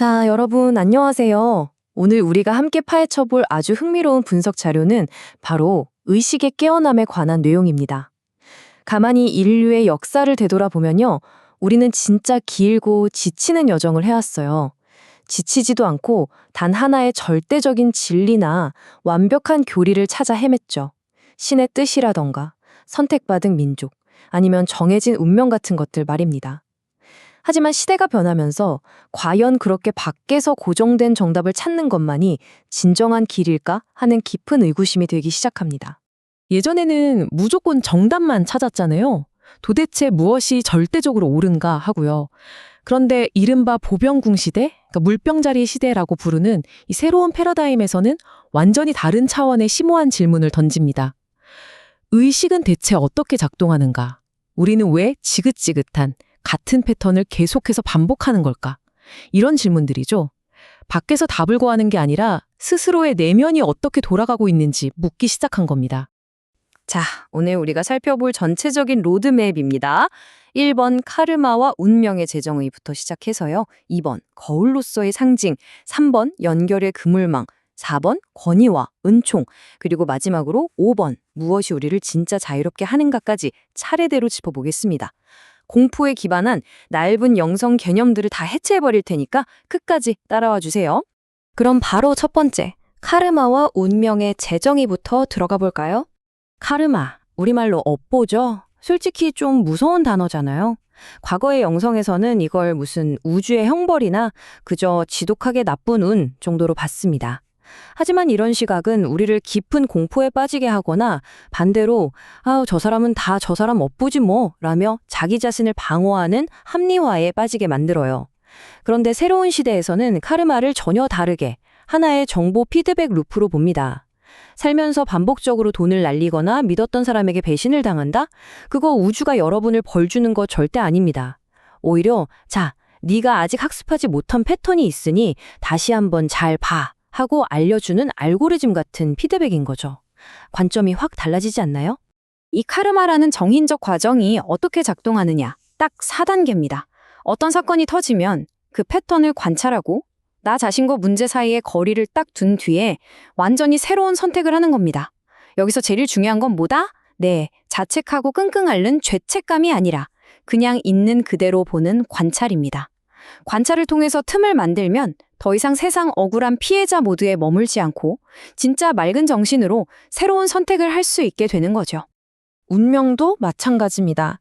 자, 여러분 안녕하세요. 오늘 우리가 함께 파헤쳐볼 아주 흥미로운 분석 자료는 바로 의식의 깨어남에 관한 내용입니다. 가만히 인류의 역사를 되돌아보면요. 우리는 진짜 길고 지치는 여정을 해왔어요. 지치지도 않고 단 하나의 절대적인 진리나 완벽한 교리를 찾아 헤맸죠. 신의 뜻이라던가 선택받은 민족, 아니면 정해진 운명 같은 것들 말입니다. 하지만 시대가 변하면서 과연 그렇게 밖에서 고정된 정답을 찾는 것만이 진정한 길일까 하는 깊은 의구심이 들기 시작합니다. 예전에는 무조건 정답만 찾았잖아요. 도대체 무엇이 절대적으로 옳은가 하고요. 그런데 이른바 보병궁 시대, 그러니까 물병자리 시대라고 부르는 이 새로운 패러다임에서는 완전히 다른 차원의 심오한 질문을 던집니다. 의식은 대체 어떻게 작동하는가? 우리는 왜 지긋지긋한 같은 패턴을 계속해서 반복하는 걸까? 이런 질문들이죠. 밖에서 답을 구하는 게 아니라 스스로의 내면이 어떻게 돌아가고 있는지 묻기 시작한 겁니다. 자, 오늘 우리가 살펴볼 전체적인 로드맵입니다. 1번 카르마와 운명의 재정의부터 시작해서요. 2번 거울로서의 상징, 3번 연결의 그물망, 4번 권위와 은총, 그리고 마지막으로 5번 무엇이 우리를 진짜 자유롭게 하는가까지 차례대로 짚어보겠습니다. 공포에 기반한 낡은 영성 개념들을 다 해체해버릴 테니까 끝까지 따라와 주세요. 그럼 바로 첫 번째, 카르마와 운명의 재정의부터 들어가 볼까요? 카르마, 우리말로 업보죠. 솔직히 좀 무서운 단어잖아요. 과거의 영성에서는 이걸 무슨 우주의 형벌이나 그저 지독하게 나쁜 운 정도로 봤습니다. 하지만 이런 시각은 우리를 깊은 공포에 빠지게 하거나 반대로 저 사람은 다 저 사람 업보지 뭐 라며 자기 자신을 방어하는 합리화에 빠지게 만들어요. 그런데 새로운 시대에서는 카르마를 전혀 다르게 하나의 정보 피드백 루프로 봅니다. 살면서 반복적으로 돈을 날리거나 믿었던 사람에게 배신을 당한다? 그거 우주가 여러분을 벌 주는 거 절대 아닙니다. 오히려 자, 네가 아직 학습하지 못한 패턴이 있으니 다시 한번 잘 봐 하고 알려주는 알고리즘 같은 피드백인 거죠. 관점이 확 달라지지 않나요? 이 카르마라는 정인적 과정이 어떻게 작동하느냐? 딱 4단계입니다. 어떤 사건이 터지면 그 패턴을 관찰하고 나 자신과 문제 사이의 거리를 딱 둔 뒤에 완전히 새로운 선택을 하는 겁니다. 여기서 제일 중요한 건 뭐다? 네, 자책하고 끙끙 앓는 죄책감이 아니라 그냥 있는 그대로 보는 관찰입니다. 관찰을 통해서 틈을 만들면 더 이상 세상 억울한 피해자 모드에 머물지 않고 진짜 맑은 정신으로 새로운 선택을 할 수 있게 되는 거죠. 운명도 마찬가지입니다.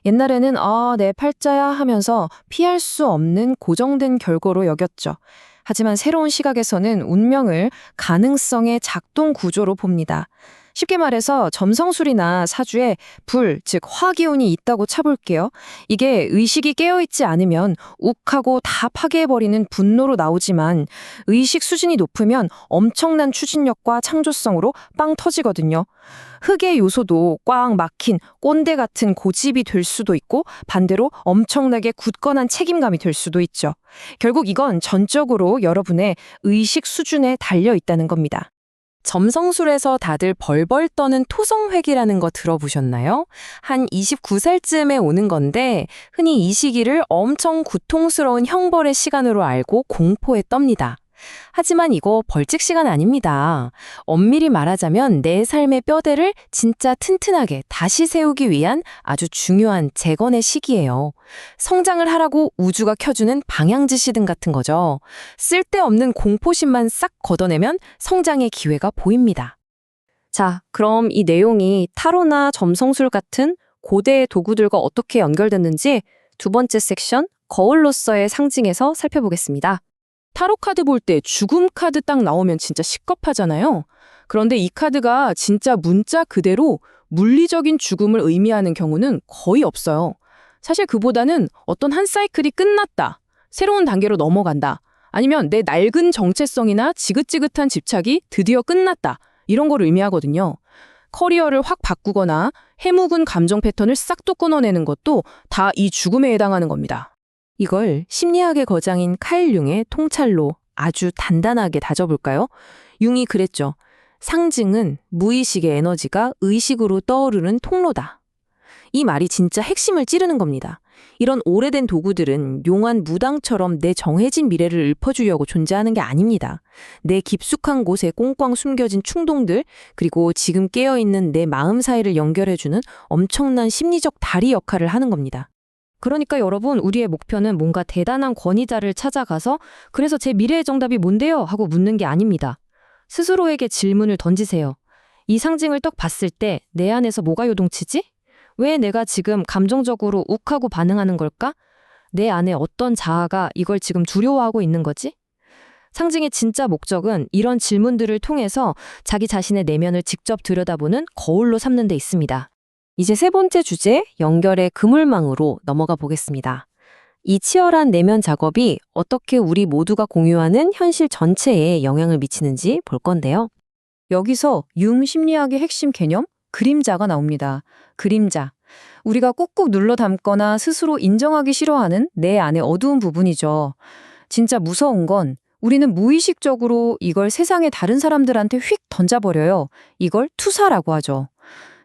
옛날에는 내 팔자야 하면서 피할 수 없는 고정된 결과로 여겼죠. 하지만 새로운 시각에서는 운명을 가능성의 작동 구조로 봅니다. 쉽게 말해서 점성술이나 사주에 불, 즉 화기운이 있다고 쳐볼게요. 이게 의식이 깨어있지 않으면 욱하고 다 파괴해버리는 분노로 나오지만 의식 수준이 높으면 엄청난 추진력과 창조성으로 빵 터지거든요. 흑의 요소도 꽉 막힌 꼰대 같은 고집이 될 수도 있고 반대로 엄청나게 굳건한 책임감이 될 수도 있죠. 결국 이건 전적으로 여러분의 의식 수준에 달려 있다는 겁니다. 점성술에서 다들 벌벌 떠는 토성회귀라는 거 들어보셨나요? 한 29살쯤에 오는 건데 흔히 이 시기를 엄청 고통스러운 형벌의 시간으로 알고 공포에 떱니다. 하지만 이거 벌칙 시간 아닙니다. 엄밀히 말하자면 내 삶의 뼈대를 진짜 튼튼하게 다시 세우기 위한 아주 중요한 재건의 시기예요. 성장을 하라고 우주가 켜주는 방향지시등 같은 거죠. 쓸데없는 공포심만 싹 걷어내면 성장의 기회가 보입니다. 자, 그럼 이 내용이 타로나 점성술 같은 고대의 도구들과 어떻게 연결됐는지 두 번째 섹션, 거울로서의 상징에서 살펴보겠습니다. 타로 카드 볼 때 죽음 카드 딱 나오면 진짜 시겁하잖아요. 그런데 이 카드가 진짜 문자 그대로 물리적인 죽음을 의미하는 경우는 거의 없어요. 사실 그보다는 어떤 한 사이클이 끝났다, 새로운 단계로 넘어간다, 아니면 내 낡은 정체성이나 지긋지긋한 집착이 드디어 끝났다, 이런 걸 의미하거든요. 커리어를 확 바꾸거나 해묵은 감정 패턴을 싹 또 끊어내는 것도 다 이 죽음에 해당하는 겁니다. 이걸 심리학의 거장인 칼 융의 통찰로 아주 단단하게 다져볼까요? 융이 그랬죠. 상징은 무의식의 에너지가 의식으로 떠오르는 통로다. 이 말이 진짜 핵심을 찌르는 겁니다. 이런 오래된 도구들은 용한 무당처럼 내 정해진 미래를 읊어주려고 존재하는 게 아닙니다. 내 깊숙한 곳에 꽁꽝 숨겨진 충동들, 그리고 지금 깨어있는 내 마음 사이를 연결해주는 엄청난 심리적 다리 역할을 하는 겁니다. 그러니까 여러분, 우리의 목표는 뭔가 대단한 권위자를 찾아가서 그래서 제 미래의 정답이 뭔데요? 하고 묻는 게 아닙니다. 스스로에게 질문을 던지세요. 이 상징을 딱 봤을 때 내 안에서 뭐가 요동치지? 왜 내가 지금 감정적으로 욱하고 반응하는 걸까? 내 안에 어떤 자아가 이걸 지금 두려워하고 있는 거지? 상징의 진짜 목적은 이런 질문들을 통해서 자기 자신의 내면을 직접 들여다보는 거울로 삼는 데 있습니다. 이제 세 번째 주제, 연결의 그물망으로 넘어가 보겠습니다. 이 치열한 내면 작업이 어떻게 우리 모두가 공유하는 현실 전체에 영향을 미치는지 볼 건데요. 여기서 융 심리학의 핵심 개념, 그림자가 나옵니다. 그림자. 우리가 꾹꾹 눌러 담거나 스스로 인정하기 싫어하는 내 안의 어두운 부분이죠. 진짜 무서운 건 우리는 무의식적으로 이걸 세상의 다른 사람들한테 휙 던져버려요. 이걸 투사라고 하죠.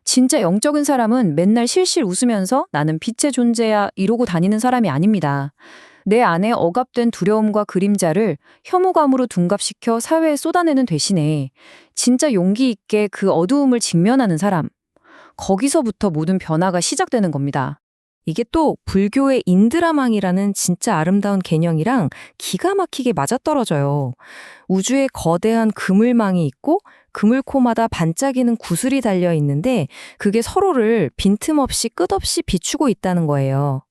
진짜 영적인 사람은 맨날 실실 웃으면서 나는 빛의 존재야 이러고 다니는 사람이 아닙니다. 내 안에 억압된 두려움과 그림자를 혐오감으로 둔갑시켜 사회에 쏟아내는 대신에 진짜 용기 있게 그 어두움을 직면하는 사람. 거기서부터 모든 변화가 시작되는 겁니다. 이게 또 불교의 인드라망이라는 진짜 아름다운 개념이랑 기가 막히게 맞아떨어져요. 우주에 거대한 그물망이 있고 그물코마다 반짝이는 구슬이 달려 있는데 그게 서로를 빈틈없이 끝없이 비추고 있다는 거예요.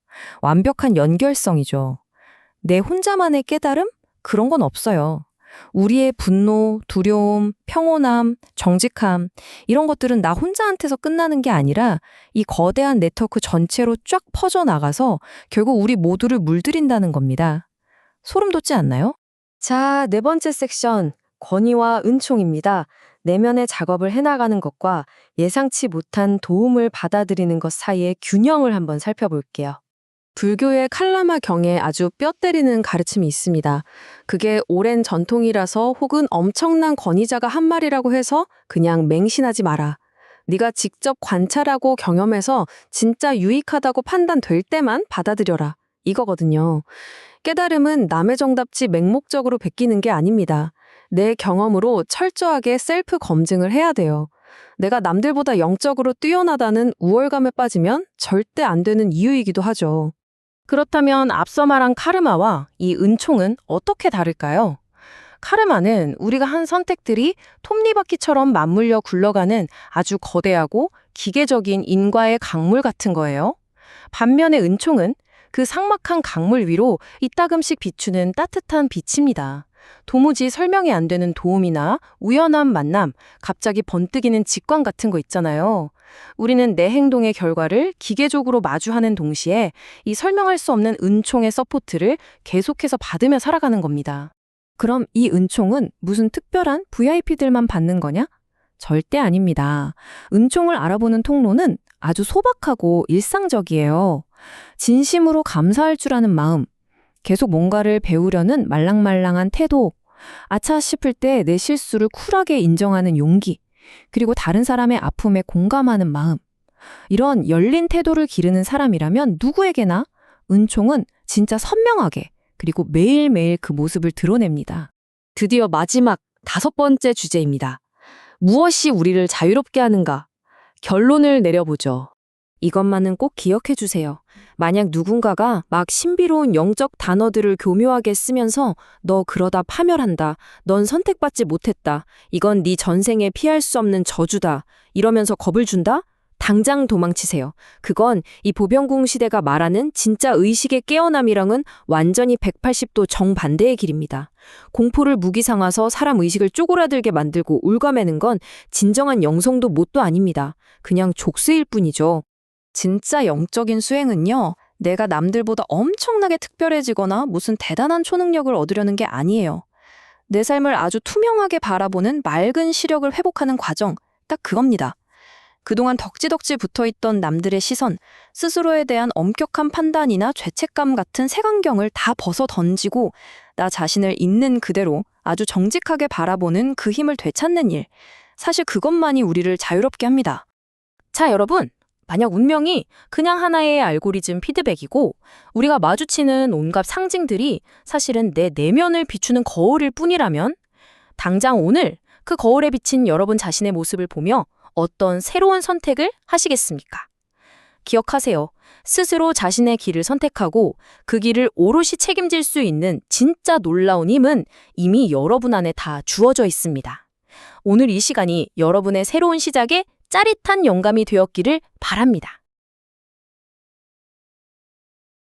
완벽한 연결성이죠. 내 혼자만의 깨달음? 그런 건 없어요. 우리의 분노, 두려움, 평온함, 정직함 이런 것들은 나 혼자한테서 끝나는 게 아니라 이 거대한 네트워크 전체로 쫙 퍼져나가서 결국 우리 모두를 물들인다는 겁니다. 소름 돋지 않나요? 자, 네 번째 섹션, 권위와 은총입니다. 내면의 작업을 해나가는 것과 예상치 못한 도움을 받아들이는 것 사이의 균형을 한번 살펴볼게요. 불교의 칼라마 경에 아주 뼈 때리는 가르침이 있습니다. 그게 오랜 전통이라서 혹은 엄청난 권위자가 한 말이라고 해서 그냥 맹신하지 마라. 네가 직접 관찰하고 경험해서 진짜 유익하다고 판단될 때만 받아들여라. 이거거든요. 깨달음은 남의 정답지 맹목적으로 베끼는 게 아닙니다. 내 경험으로 철저하게 셀프 검증을 해야 돼요. 내가 남들보다 영적으로 뛰어나다는 우월감에 빠지면 절대 안 되는 이유이기도 하죠. 그렇다면 앞서 말한 카르마와 이 은총은 어떻게 다를까요? 카르마는 우리가 한 선택들이 톱니바퀴처럼 맞물려 굴러가는 아주 거대하고 기계적인 인과의 강물 같은 거예요. 반면에 은총은 그 삭막한 강물 위로 이따금씩 비추는 따뜻한 빛입니다. 도무지 설명이 안 되는 도움이나 우연한 만남, 갑자기 번뜩이는 직관 같은 거 있잖아요. 우리는 내 행동의 결과를 기계적으로 마주하는 동시에 이 설명할 수 없는 은총의 서포트를 계속해서 받으며 살아가는 겁니다. 그럼 이 은총은 무슨 특별한 VIP들만 받는 거냐? 절대 아닙니다. 은총을 알아보는 통로는 아주 소박하고 일상적이에요. 진심으로 감사할 줄 아는 마음, 계속 뭔가를 배우려는 말랑말랑한 태도, 아차 싶을 때 내 실수를 쿨하게 인정하는 용기, 그리고 다른 사람의 아픔에 공감하는 마음. 이런 열린 태도를 기르는 사람이라면 누구에게나 은총은 진짜 선명하게 그리고 매일매일 그 모습을 드러냅니다. 드디어 마지막 5번째 주제입니다. 무엇이 우리를 자유롭게 하는가? 결론을 내려보죠. 이것만은 꼭 기억해 주세요. 만약 누군가가 막 신비로운 영적 단어들을 교묘하게 쓰면서 너 그러다 파멸한다. 넌 선택받지 못했다. 이건 네 전생에 피할 수 없는 저주다. 이러면서 겁을 준다? 당장 도망치세요. 그건 이 보병궁 시대가 말하는 진짜 의식의 깨어남이랑은 완전히 180도 정반대의 길입니다. 공포를 무기 삼아서 사람 의식을 쪼그라들게 만들고 울가매는 건 진정한 영성도 뭣도 아닙니다. 그냥 족쇄일 뿐이죠. 진짜 영적인 수행은요, 내가 남들보다 엄청나게 특별해지거나 무슨 대단한 초능력을 얻으려는 게 아니에요. 내 삶을 아주 투명하게 바라보는 맑은 시력을 회복하는 과정, 딱 그겁니다. 그동안 덕지덕지 붙어있던 남들의 시선, 스스로에 대한 엄격한 판단이나 죄책감 같은 색안경을 다 벗어 던지고 나 자신을 있는 그대로 아주 정직하게 바라보는 그 힘을 되찾는 일. 사실 그것만이 우리를 자유롭게 합니다. 자, 여러분. 만약 운명이 그냥 하나의 알고리즘 피드백이고 우리가 마주치는 온갖 상징들이 사실은 내 내면을 비추는 거울일 뿐이라면 당장 오늘 그 거울에 비친 여러분 자신의 모습을 보며 어떤 새로운 선택을 하시겠습니까? 기억하세요. 스스로 자신의 길을 선택하고 그 길을 오롯이 책임질 수 있는 진짜 놀라운 힘은 이미 여러분 안에 다 주어져 있습니다. 오늘 이 시간이 여러분의 새로운 시작에 짜릿한 영감이 되었기를 바랍니다.